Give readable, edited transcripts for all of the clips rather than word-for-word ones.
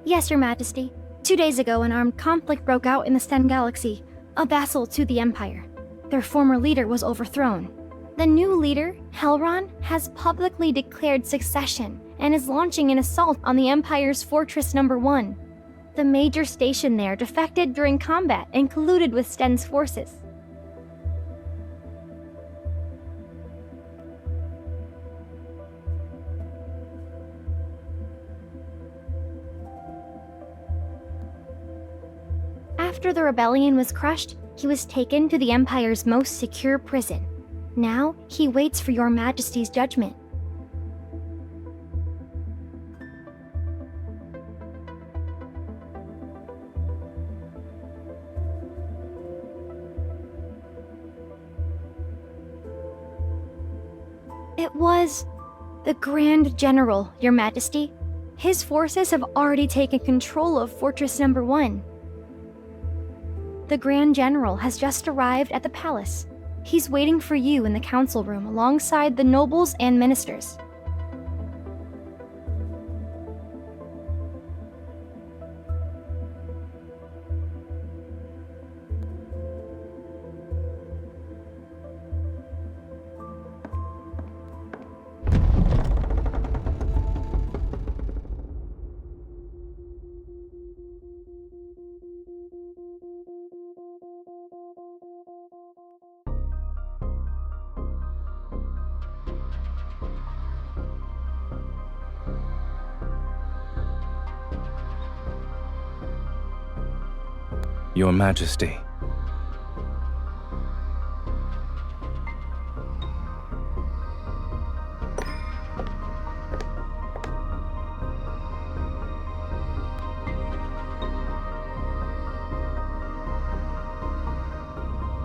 Yes, Your Majesty. 2 days ago, an armed conflict broke out in the Sten Galaxy, a vassal to the Empire. Their former leader was overthrown. The new leader, Helron, has publicly declared succession and is launching an assault on the Empire's Fortress Number 1. The major station there defected during combat and colluded with Sten's forces. After the rebellion was crushed, he was taken to the Empire's most secure prison. Now, he waits for Your Majesty's judgment. It was the Grand General, Your Majesty. His forces have already taken control of Fortress Number 1. The Grand General has just arrived at the palace. He's waiting for you in the council room alongside the nobles and ministers. Your Majesty.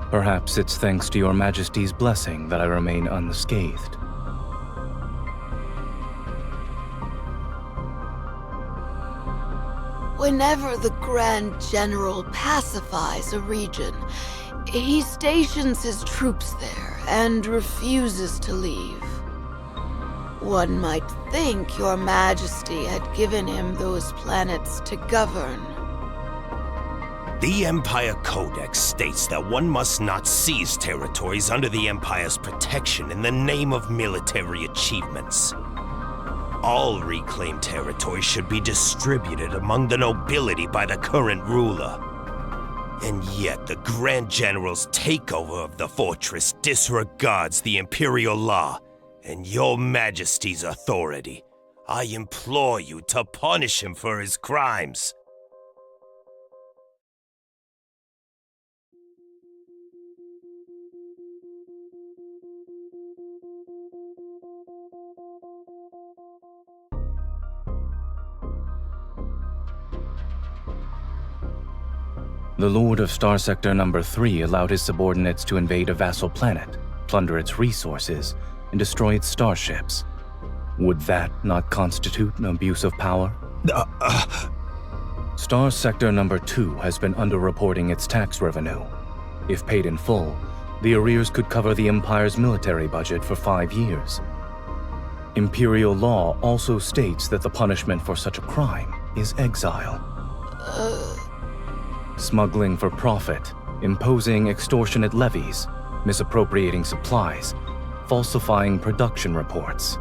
Perhaps it's thanks to Your Majesty's blessing that I remain unscathed. Whenever the Grand General pacifies a region, he stations his troops there and refuses to leave. One might think Your Majesty had given him those planets to govern. The Empire Codex states that one must not seize territories under the Empire's protection in the name of military achievements. All reclaimed territory should be distributed among the nobility by the current ruler. And yet the Grand General's takeover of the fortress disregards the Imperial law and Your Majesty's authority. I implore you to punish him for his crimes. The Lord of Star Sector Number 3 allowed his subordinates to invade a vassal planet, plunder its resources, and destroy its starships. Would that not constitute an abuse of power? Star Sector Number 2 has been underreporting its tax revenue. If paid in full, the arrears could cover the Empire's military budget for 5 years. Imperial law also states that the punishment for such a crime is exile. Smuggling for profit, imposing extortionate levies, misappropriating supplies, falsifying production reports.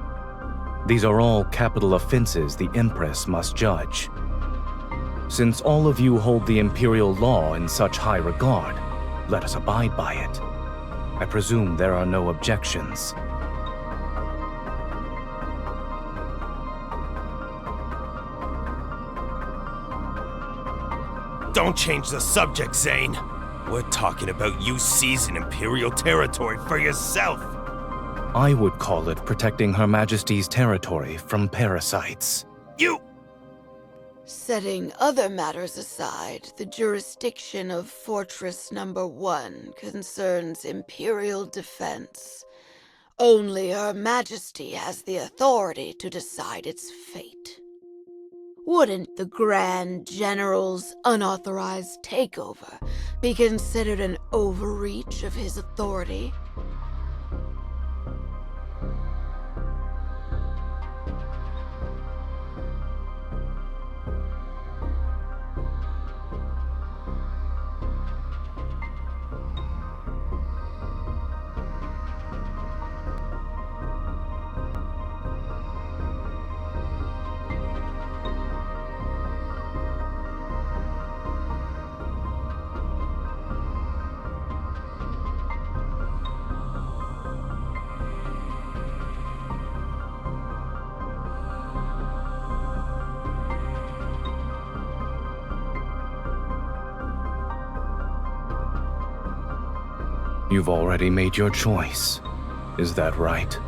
These are all capital offenses the Empress must judge. Since all of you hold the Imperial law in such high regard, let us abide by it. I presume there are no objections. Don't change the subject, Zayne. We're talking about you seizing Imperial territory for yourself. I would call it protecting Her Majesty's territory from parasites. You... Setting other matters aside, the jurisdiction of Fortress Number 1 concerns Imperial defense. Only Her Majesty has the authority to decide its fate. Wouldn't the Grand General's unauthorized takeover be considered an overreach of his authority? You've already made your choice. Is that right?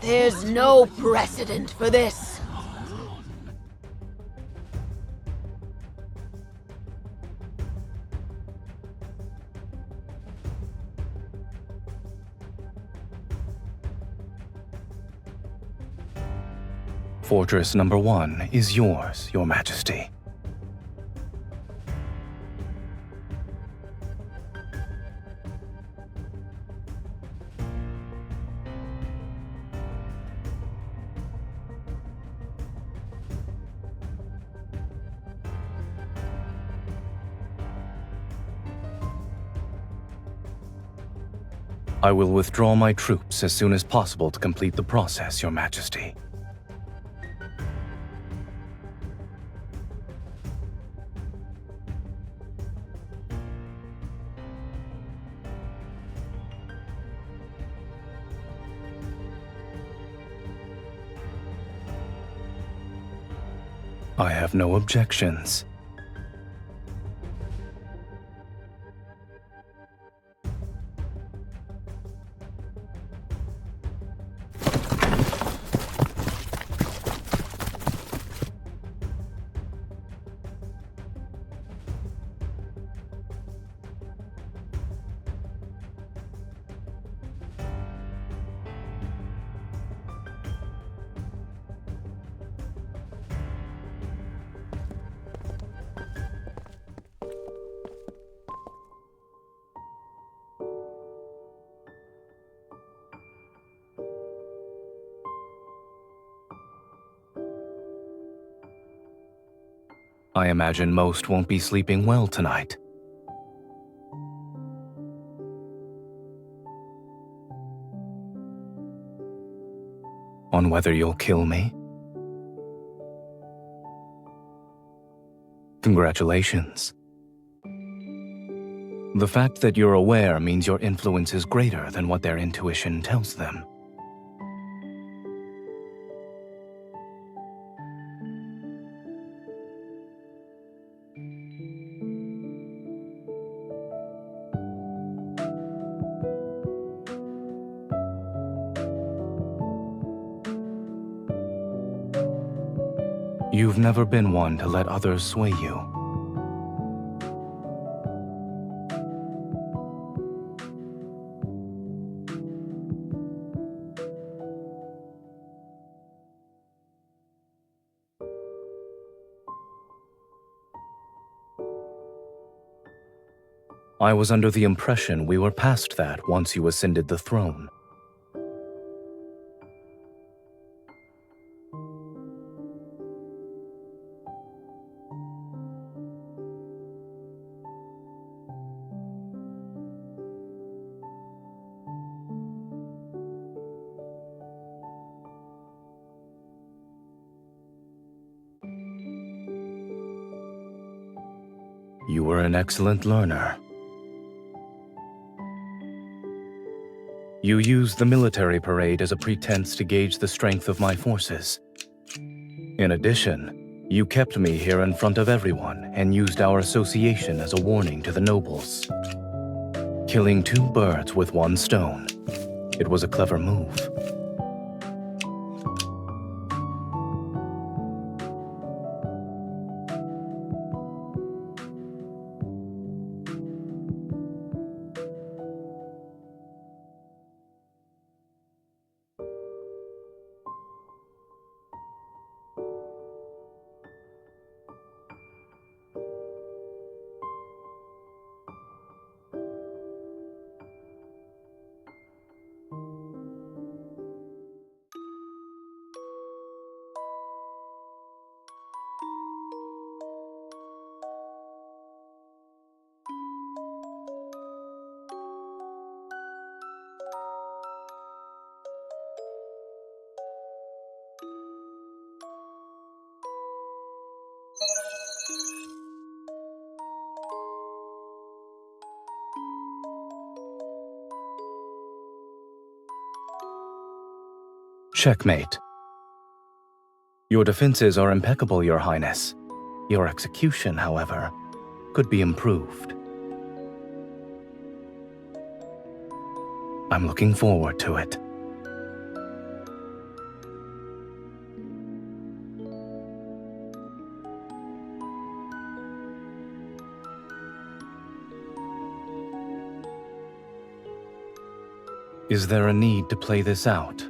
There's no precedent for this. Fortress number 1 is yours, Your Majesty. I will withdraw my troops as soon as possible to complete the process, Your Majesty. I have no objections. I imagine most won't be sleeping well tonight. On whether you'll kill me? Congratulations. The fact that you're aware means your influence is greater than what their intuition tells them. You've never been one to let others sway you. I was under the impression we were past that once you ascended the throne. You were an excellent learner. You used the military parade as a pretense to gauge the strength of my forces. In addition, you kept me here in front of everyone and used our association as a warning to the nobles. Killing two birds with one stone. It was a clever move. Checkmate. Your defenses are impeccable, Your Highness. Your execution, however, could be improved. I'm looking forward to it. Is there a need to play this out?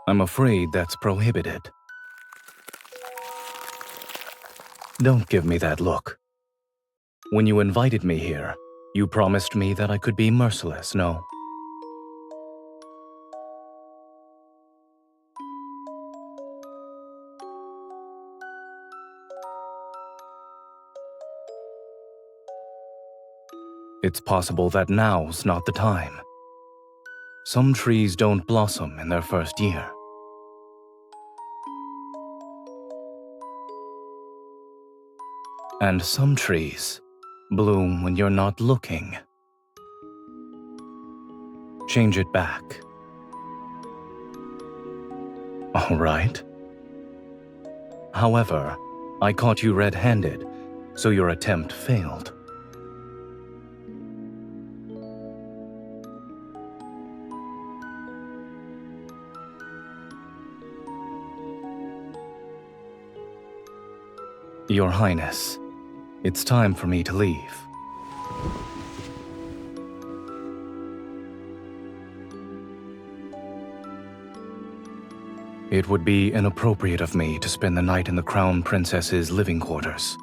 I'm afraid that's prohibited. Don't give me that look. When you invited me here, you promised me that I could be merciless, no? It's possible that now's not the time. Some trees don't blossom in their first year. And some trees bloom when you're not looking. Change it back. All right. However, I caught you red-handed, so your attempt failed. Your Highness, it's time for me to leave. It would be inappropriate of me to spend the night in the Crown Princess's living quarters.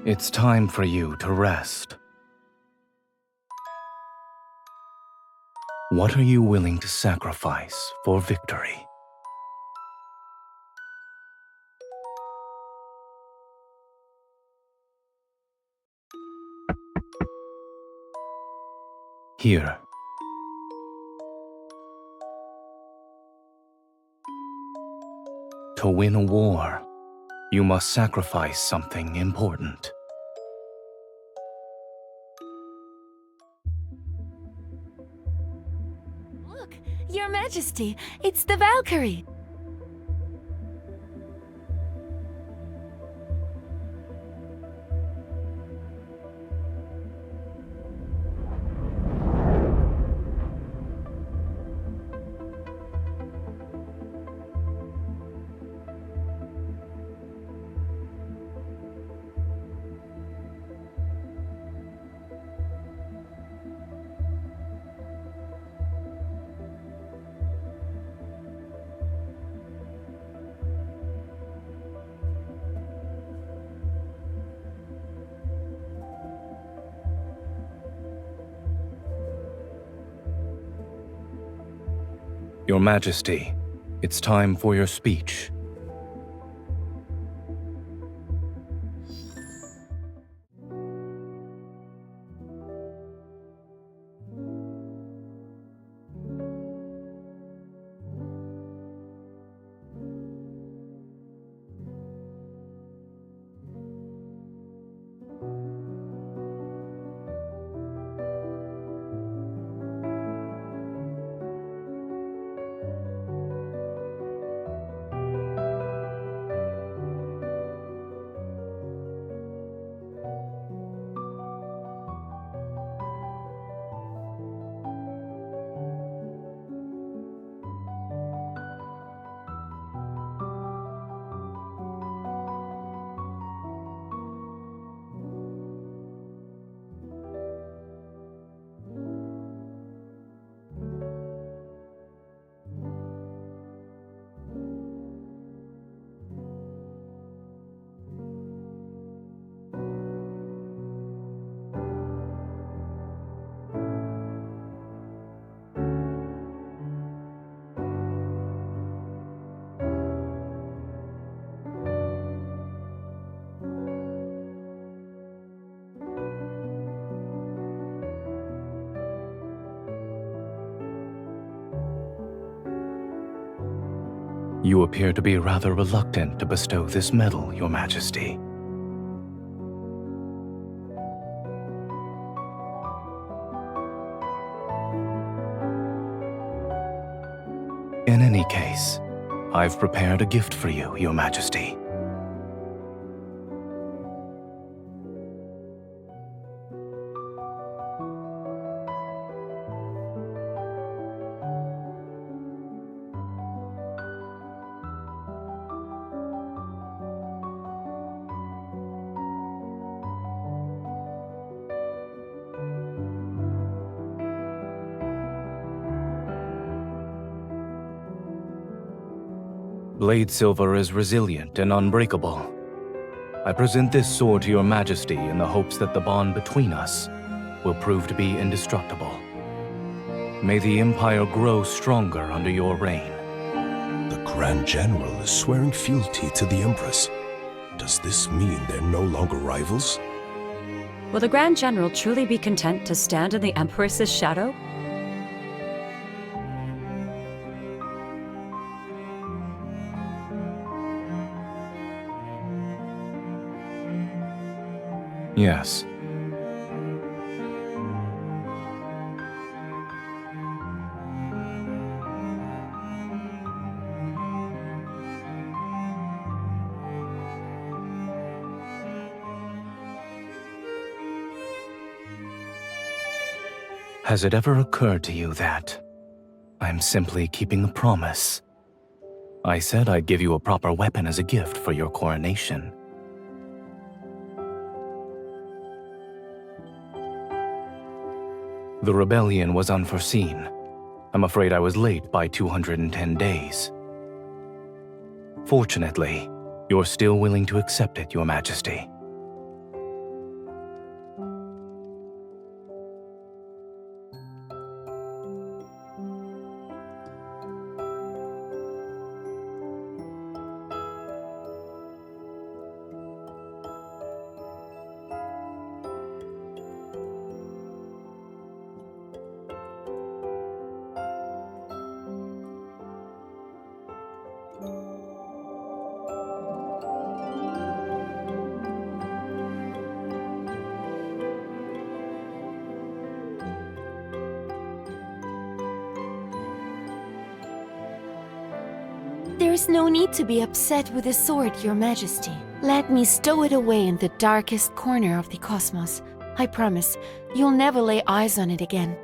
It's time for you to rest. What are you willing to sacrifice for victory? Here. To win a war, you must sacrifice something important. Look, Your Majesty, it's the Valkyrie. Your Majesty, it's time for your speech. You appear to be rather reluctant to bestow this medal, Your Majesty. In any case, I've prepared a gift for you, Your Majesty. Blade Silver is resilient and unbreakable. I present this sword to Your Majesty in the hopes that the bond between us will prove to be indestructible. May the Empire grow stronger under your reign. The Grand General is swearing fealty to the Empress. Does this mean they're no longer rivals? Will the Grand General truly be content to stand in the Empress's shadow? Yes. Has it ever occurred to you that I'm simply keeping a promise? I said I'd give you a proper weapon as a gift for your coronation. The rebellion was unforeseen. I'm afraid I was late by 210 days. Fortunately, you're still willing to accept it, Your Majesty. There is no need to be upset with the sword, Your Majesty. Let me stow it away in the darkest corner of the cosmos. I promise, you'll never lay eyes on it again.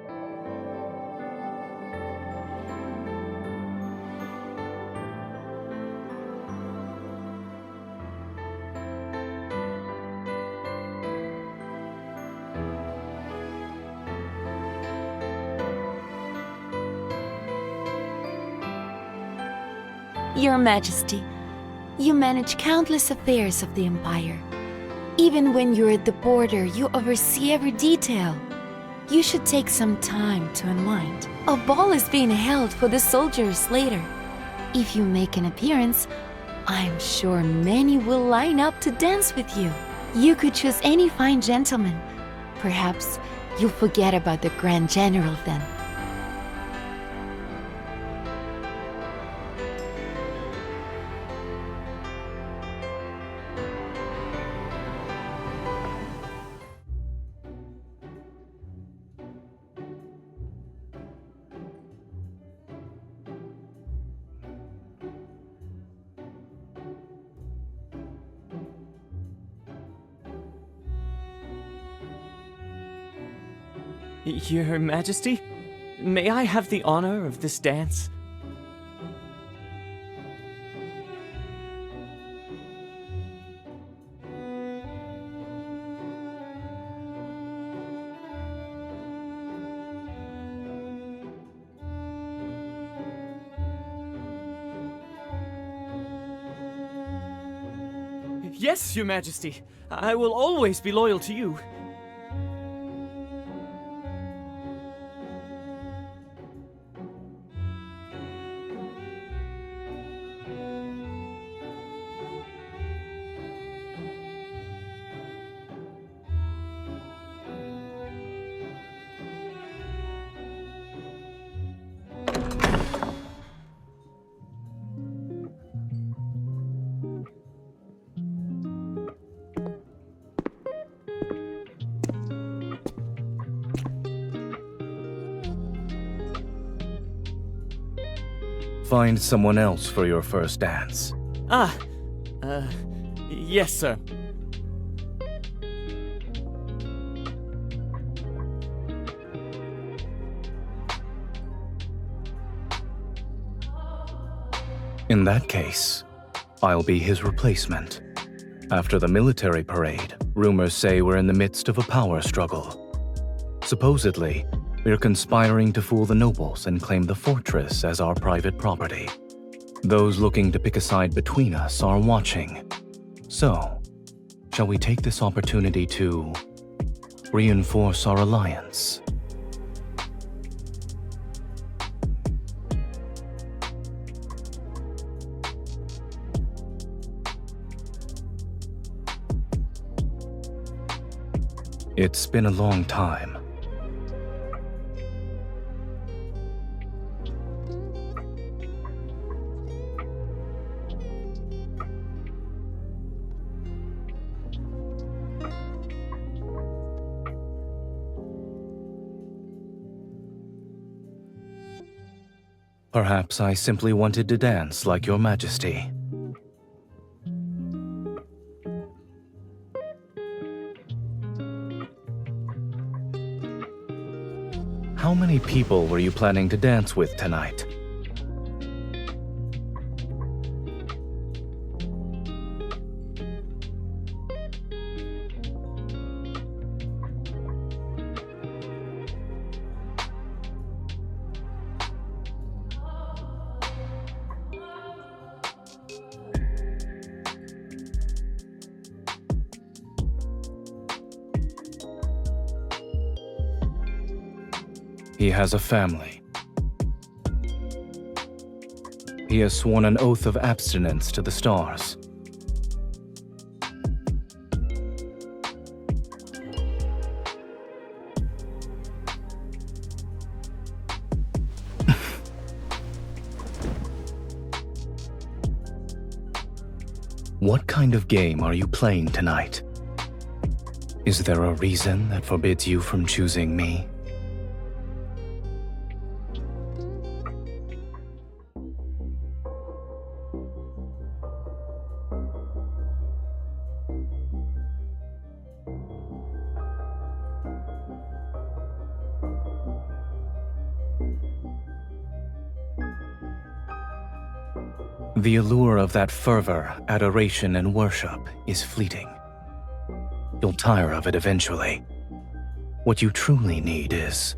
Your Majesty, you manage countless affairs of the Empire. Even when you're at the border, you oversee every detail. You should take some time to unwind. A ball is being held for the soldiers later. If you make an appearance, I'm sure many will line up to dance with you. You could choose any fine gentleman. Perhaps you'll forget about the Grand General then. Your Majesty, may I have the honor of this dance? Yes, Your Majesty. I will always be loyal to you. Find someone else for your first dance. Yes, sir. In that case, I'll be his replacement. After the military parade, rumors say we're in the midst of a power struggle. Supposedly, we're conspiring to fool the nobles and claim the fortress as our private property. Those looking to pick a side between us are watching. So, shall we take this opportunity to reinforce our alliance? It's been a long time. Perhaps I simply wanted to dance like Your Majesty. How many people were you planning to dance with tonight? He has a family. He has sworn an oath of abstinence to the stars. What kind of game are you playing tonight? Is there a reason that forbids you from choosing me? The allure of that fervor, adoration, and worship is fleeting. You'll tire of it eventually. What you truly need is...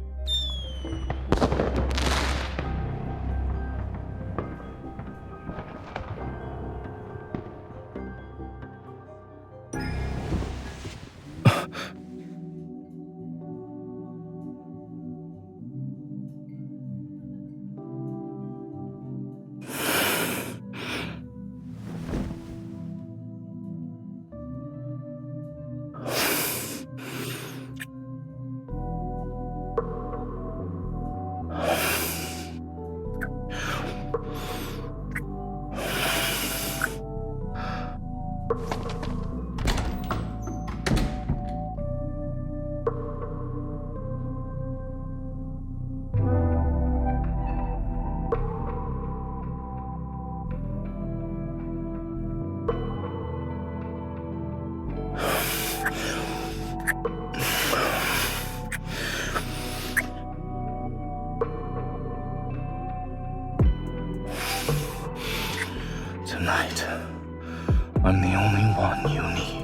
I'm the only one you need.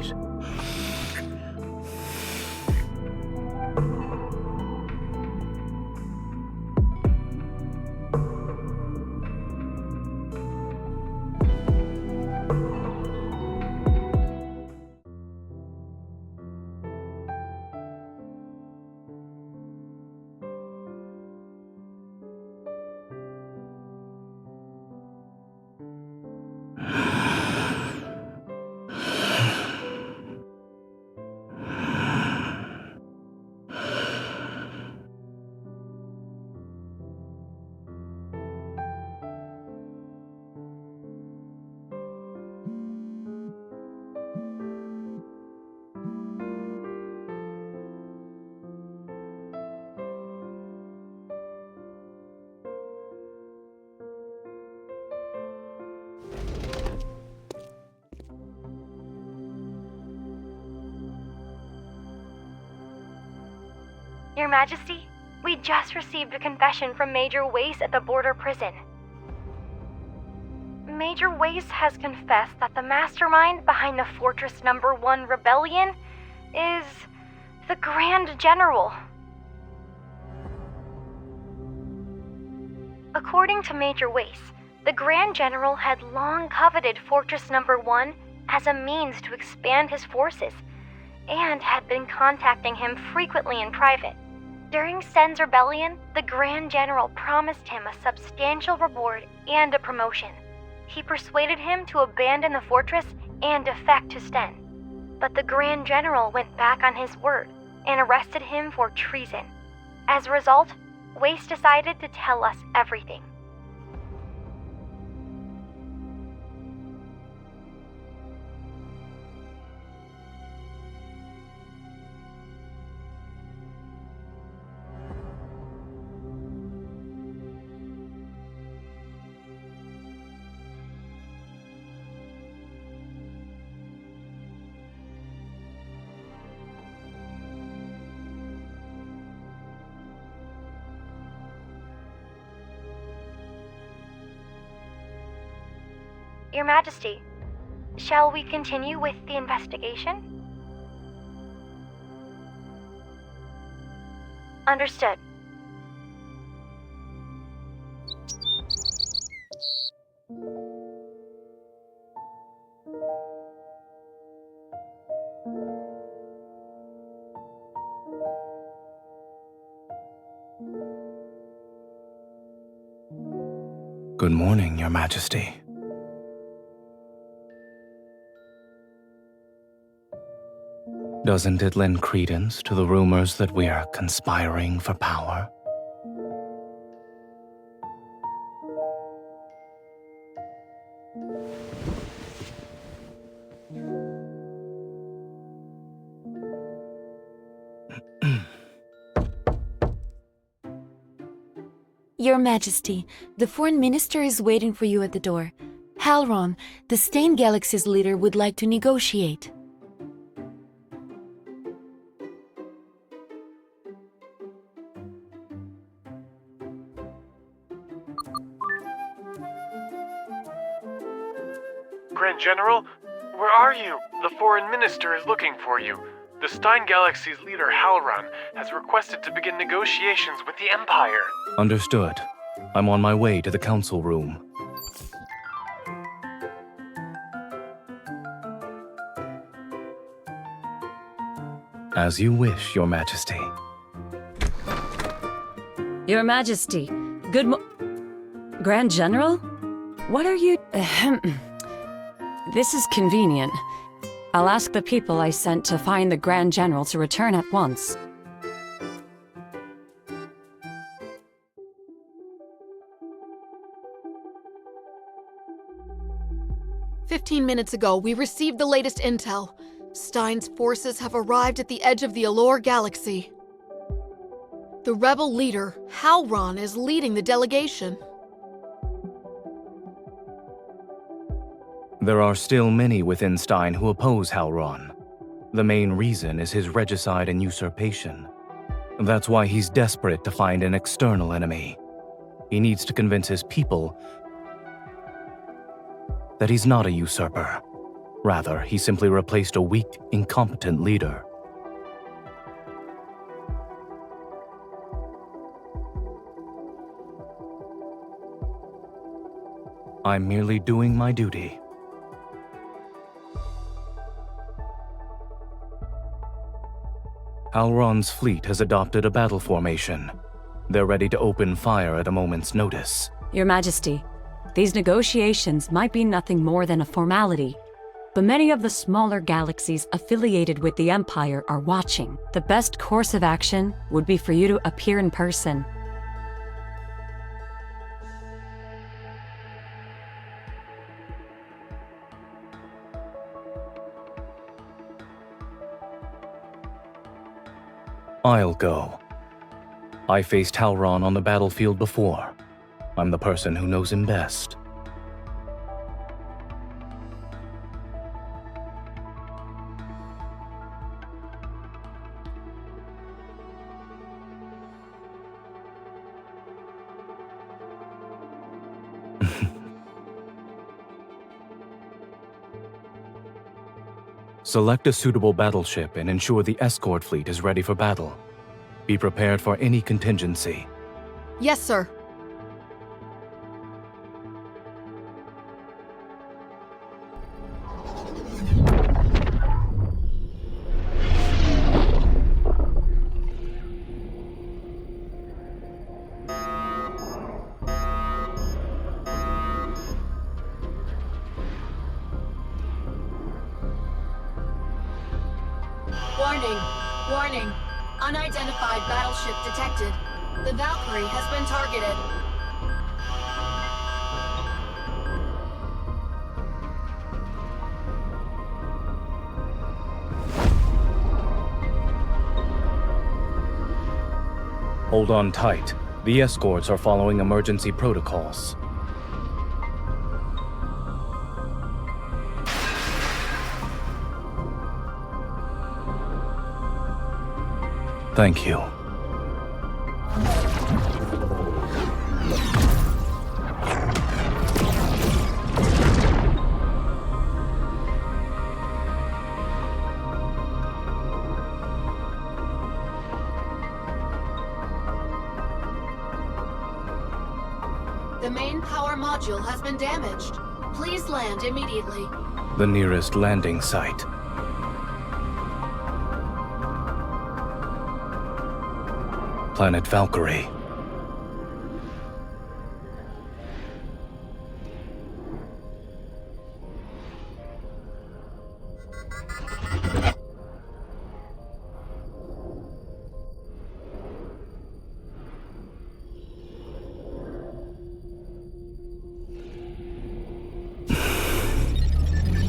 Your Majesty, we just received a confession from Major Wace at the border prison. Major Wace has confessed that the mastermind behind the Fortress Number 1 rebellion is the Grand General. According to Major Wace, the Grand General had long coveted Fortress Number 1 as a means to expand his forces, and had been contacting him frequently in private. During Sen's rebellion, the Grand General promised him a substantial reward and a promotion. He persuaded him to abandon the fortress and defect to Sten. But the Grand General went back on his word and arrested him for treason. As a result, Wace decided to tell us everything. Your Majesty, shall we continue with the investigation? Understood. Good morning, Your Majesty. Doesn't it lend credence to the rumors that we are conspiring for power? Your Majesty, the Foreign Minister is waiting for you at the door. Halron, the Stain Galaxy's leader, would like to negotiate. Grand General, where are you? The Foreign Minister is looking for you. The Stein Galaxy's leader, Halron, has requested to begin negotiations with the Empire. Understood. I'm on my way to the council room. As you wish, Your Majesty. Your Majesty, Grand General? What are you... This is convenient. I'll ask the people I sent to find the Grand General to return at once. "15 minutes ago, we received the latest intel. Stein's forces have arrived at the edge of the Allure Galaxy. The rebel leader, Halron, is leading the delegation. There are still many within Stein who oppose Halron. The main reason is his regicide and usurpation. That's why he's desperate to find an external enemy. He needs to convince his people that he's not a usurper, Rather, he simply replaced a weak, incompetent leader. I'm merely doing my duty. Halron's fleet has adopted a battle formation. They're ready to open fire at a moment's notice. Your Majesty, these negotiations might be nothing more than a formality, but many of the smaller galaxies affiliated with the Empire are watching. The best course of action would be for you to appear in person. I'll go. I faced Halron on the battlefield before. I'm the person who knows him best. Select a suitable battleship and ensure the escort fleet is ready for battle. Be prepared for any contingency. Yes, sir. Warning. Unidentified battleship detected. The Valkyrie has been targeted. Hold on tight. The escorts are following emergency protocols. Thank you. The main power module has been damaged. Please land immediately. The nearest landing site. Planet Valkyrie.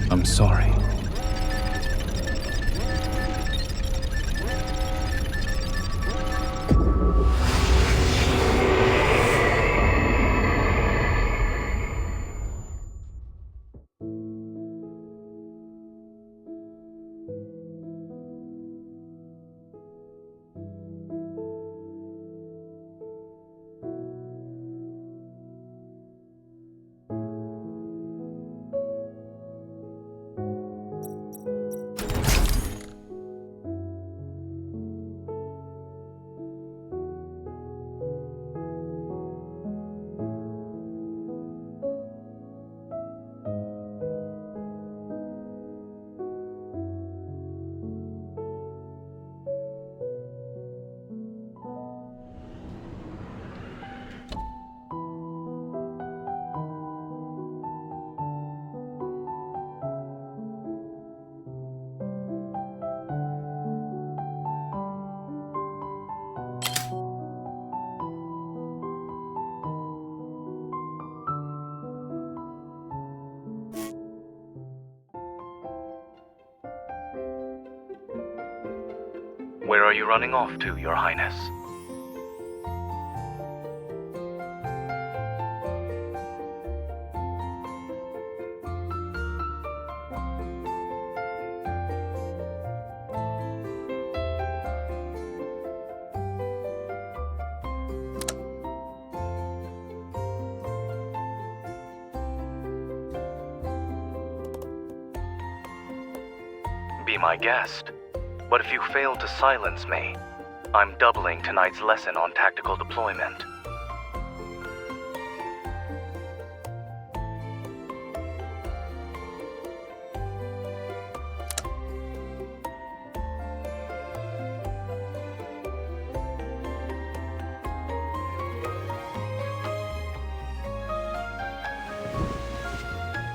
I'm sorry. Where are you running off to, Your Highness? my guest. But if you fail to silence me, I'm doubling tonight's lesson on tactical deployment.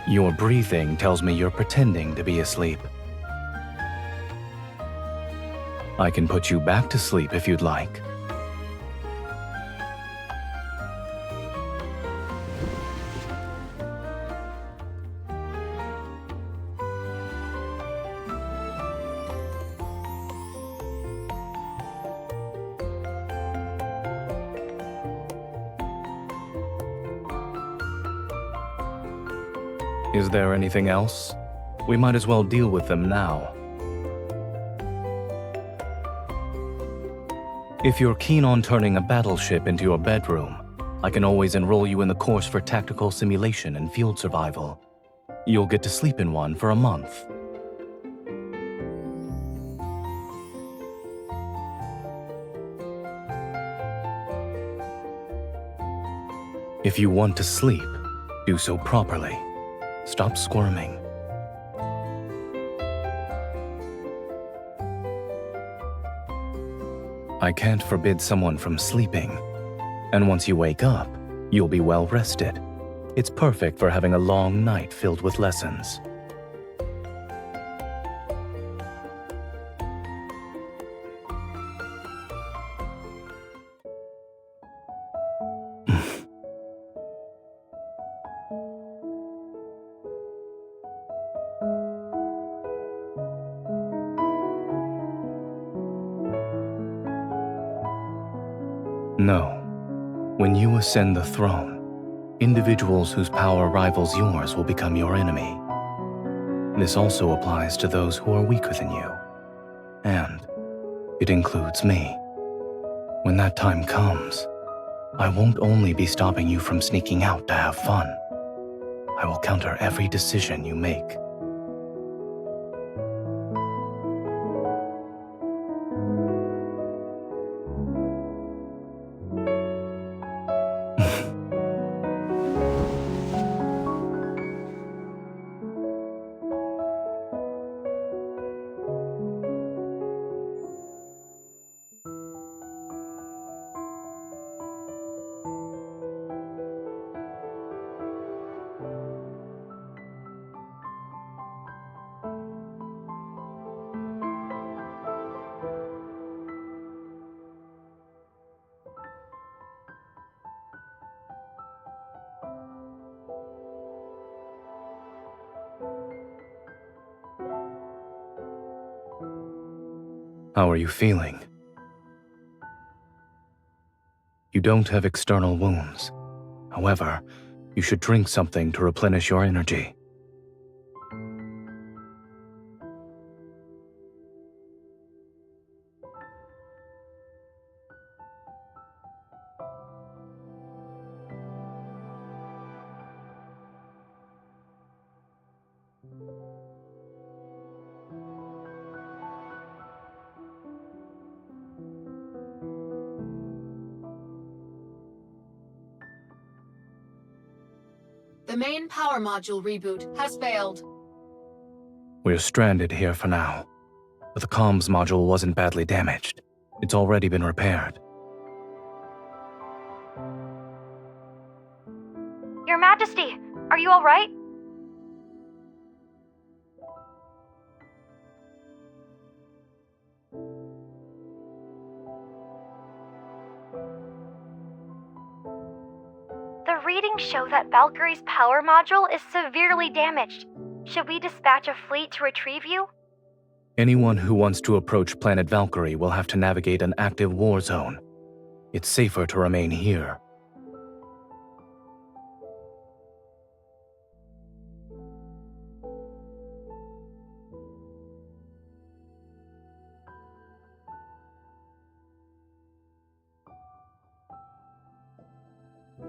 Your breathing tells me you're pretending to be asleep. I can put you back to sleep if you'd like. Is there anything else? We might as well deal with them now. If you're keen on turning a battleship into your bedroom, I can always enroll you in the course for tactical simulation and field survival. You'll get to sleep in one for a month. If you want to sleep, do so properly. Stop squirming. I can't forbid someone from sleeping, and once you wake up, you'll be well rested. It's perfect for having a long night filled with lessons. No. When you ascend the throne, individuals whose power rivals yours will become your enemy. This also applies to those who are weaker than you. And it includes me. When that time comes, I won't only be stopping you from sneaking out to have fun. I will counter every decision you make. How are you feeling? You don't have external wounds. However, you should drink something to replenish your energy. The main power module reboot has failed. We're stranded here for now, but the comms module wasn't badly damaged. It's already been repaired. Your Majesty, are you all right? The readings show that Valkyrie's power module is severely damaged. Should we dispatch a fleet to retrieve you? Anyone who wants to approach Planet Valkyrie will have to navigate an active war zone. It's safer to remain here.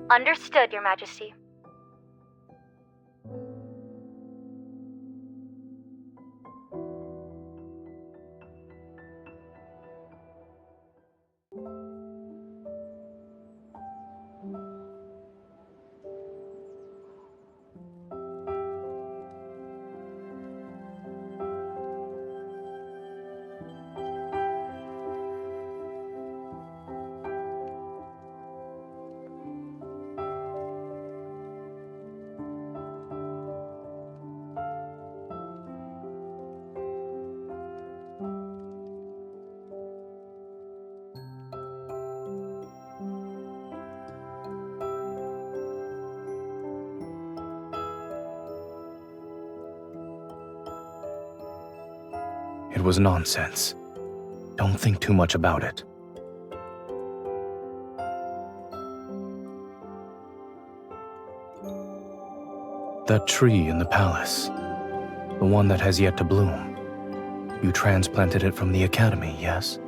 Understood, Your Majesty. It was nonsense. Don't think too much about it. That tree in the palace, the one that has yet to bloom, you transplanted it from the academy, yes?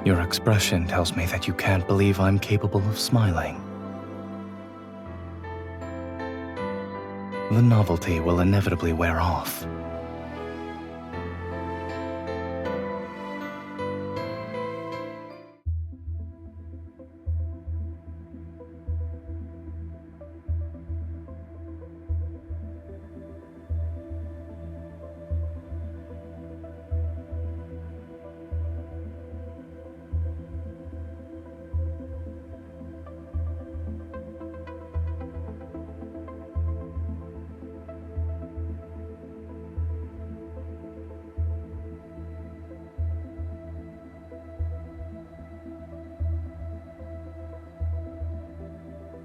Your expression tells me that you can't believe I'm capable of smiling. The novelty will inevitably wear off.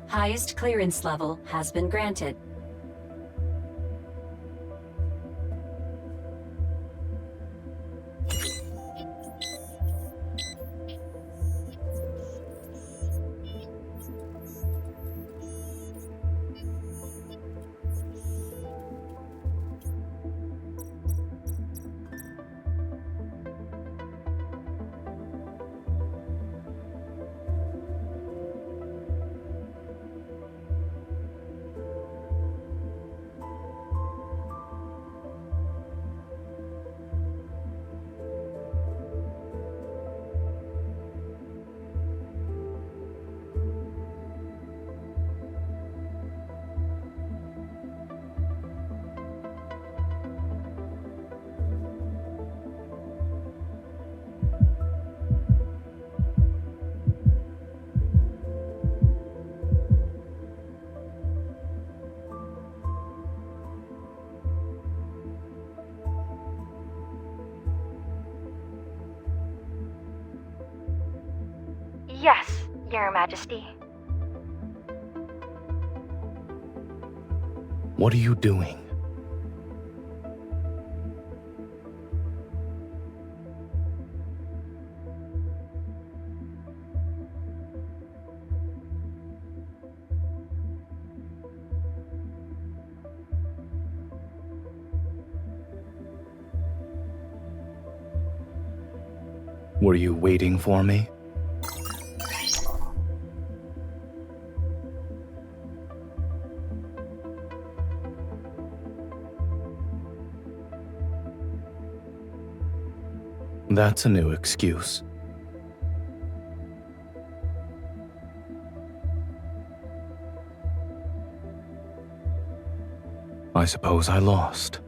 Highest clearance level has been granted. Yes, Your Majesty. What are you doing? Were you waiting for me? That's a new excuse. I suppose I lost.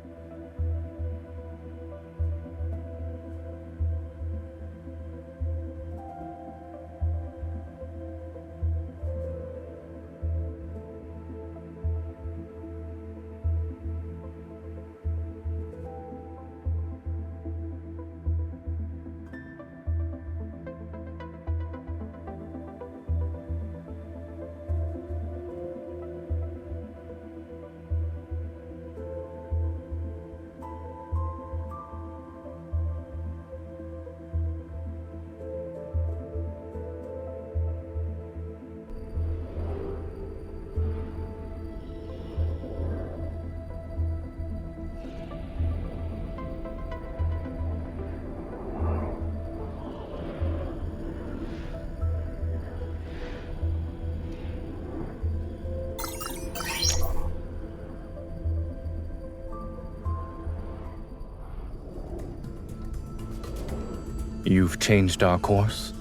You've changed our course?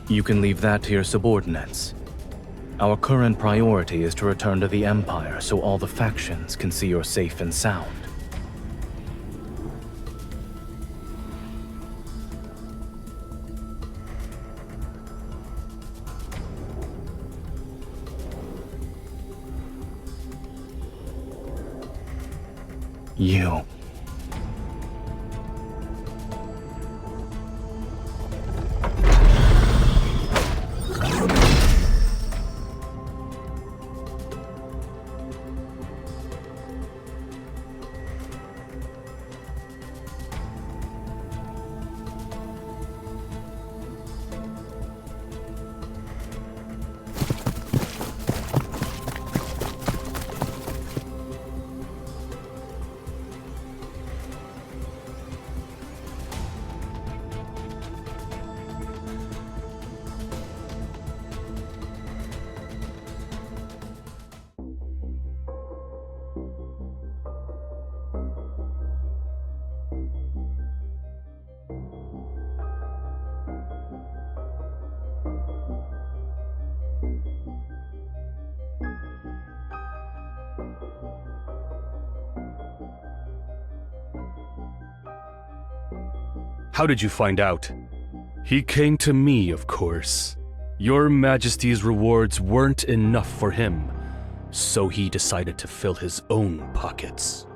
You can leave that to your subordinates. Our current priority is to return to the Empire so all the factions can see you're safe and sound. You. How did you find out? He came to me, of course. Your Majesty's rewards weren't enough for him, so he decided to fill his own pockets.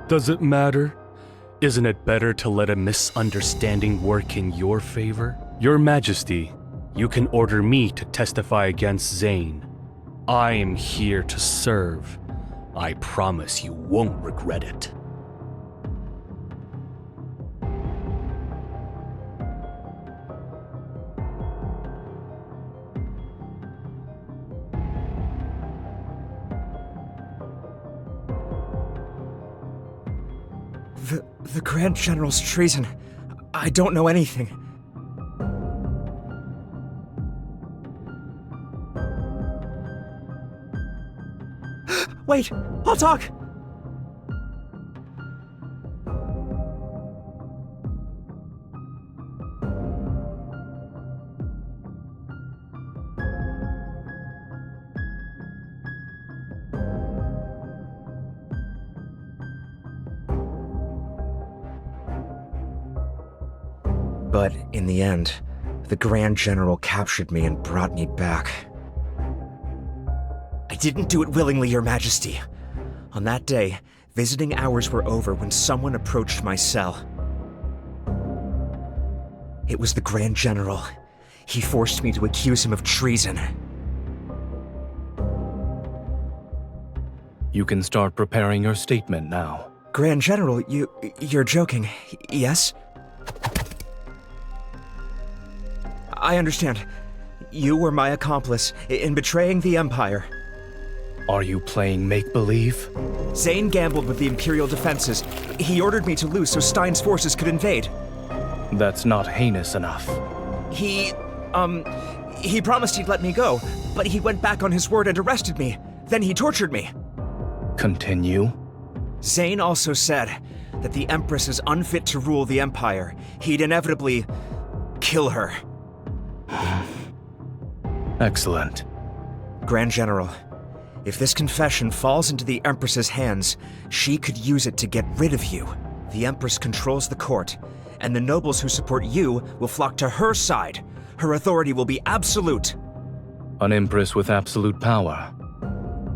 Does it matter? Isn't it better to let a misunderstanding work in your favor? Your Majesty, you can order me to testify against Zayne. I am here to serve. I promise you won't regret it. The Grand General's treason. I don't know anything. Wait, I'll talk! But in the end, the Grand General captured me and brought me back. I didn't do it willingly, Your Majesty. On that day, visiting hours were over when someone approached my cell. It was the Grand General. He forced me to accuse him of treason. You can start preparing your statement now. Grand General, you're joking, yes? I understand. You were my accomplice in betraying the Empire. Are you playing make-believe? Zayne gambled with the Imperial defenses. He ordered me to lose so Stein's forces could invade. That's not heinous enough. He promised he'd let me go, but he went back on his word and arrested me. Then he tortured me. Continue. Zayne also said that the Empress is unfit to rule the Empire. He'd inevitably kill her. Excellent. Grand General, if this confession falls into the Empress's hands, she could use it to get rid of you. The Empress controls the court, and the nobles who support you will flock to her side. Her authority will be absolute. An Empress with absolute power.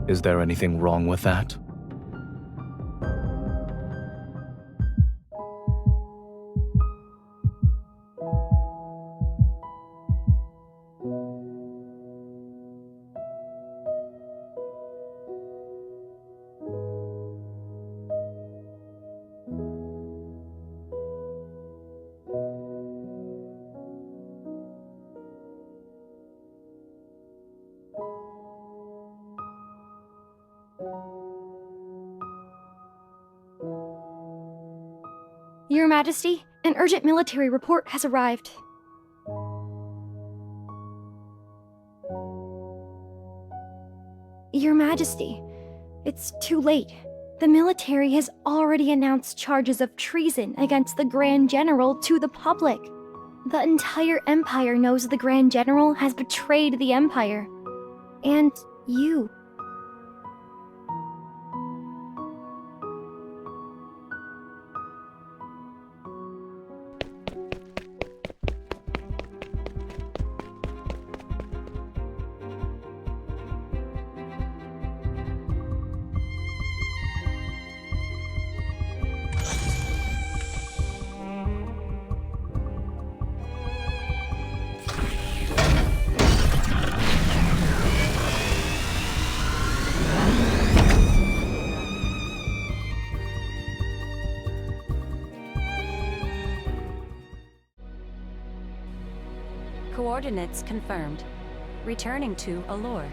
Is there anything wrong with that? Your Majesty, an urgent military report has arrived. Your Majesty, it's too late. The military has already announced charges of treason against the Grand General to the public. The entire Empire knows the Grand General has betrayed the Empire. And you. Coordinates confirmed. Returning to Allure.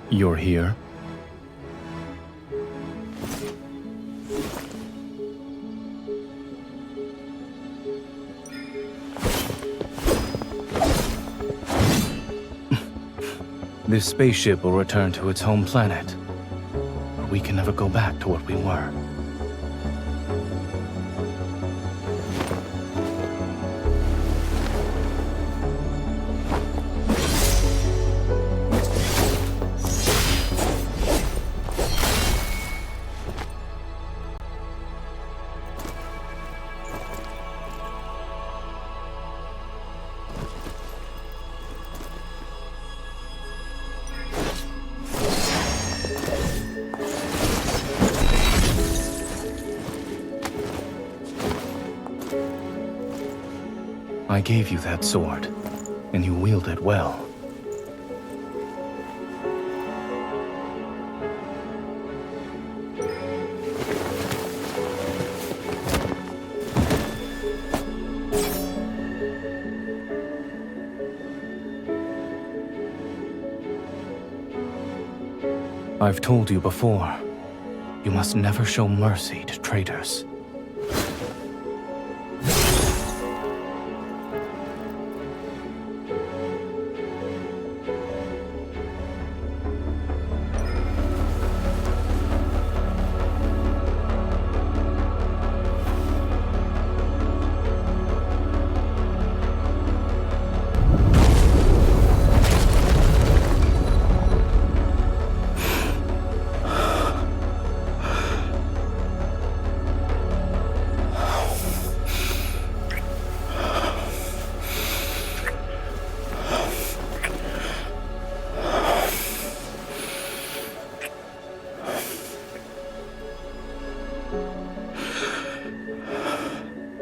You're here? This spaceship will return to its home planet, or we can never go back to what we were. I gave you that sword, and you wield it well. I've told you before, you must never show mercy to traitors.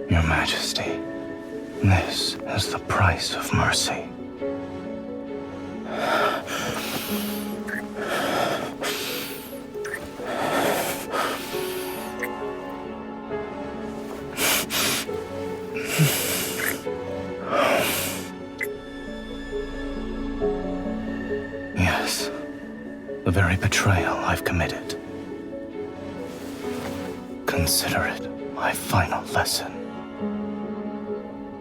Your Majesty, this is the price of mercy. Yes, the very betrayal I've committed. Consider it my final lesson.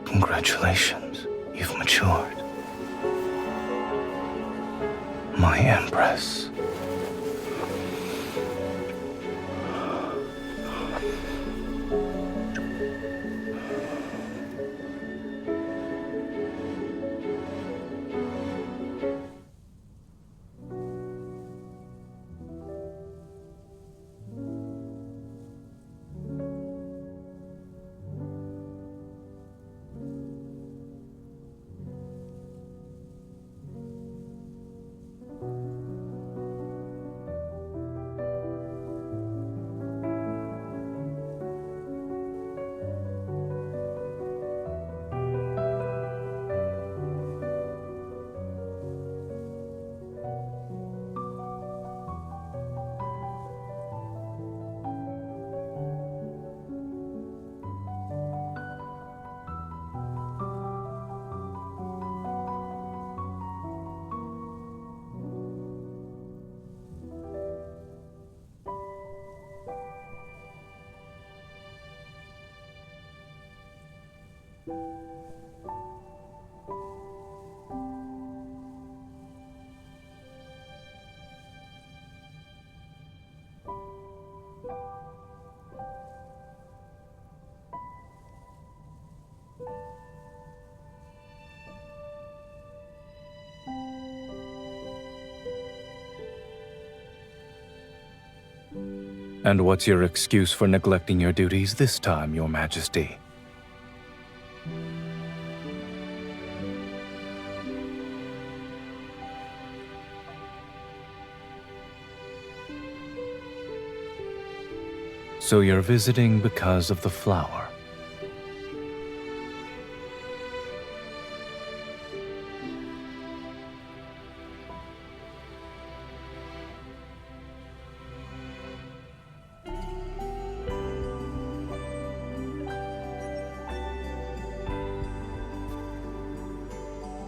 Congratulations, you've matured. My Empress. And what's your excuse for neglecting your duties this time, Your Majesty? So you're visiting because of the flower.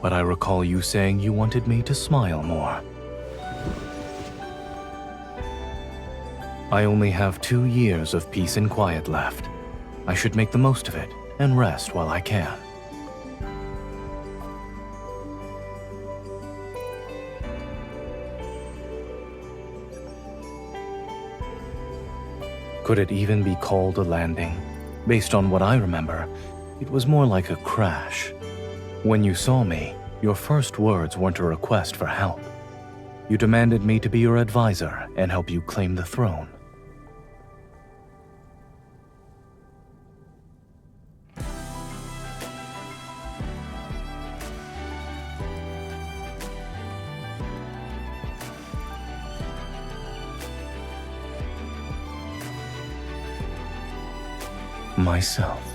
but I recall you saying you wanted me to smile more. I only have 2 years of peace and quiet left. I should make the most of it and rest while I can. Could it even be called a landing? Based on what I remember, it was more like a crash. When you saw me, your first words weren't a request for help. You demanded me to be your advisor and help you claim the throne. Myself.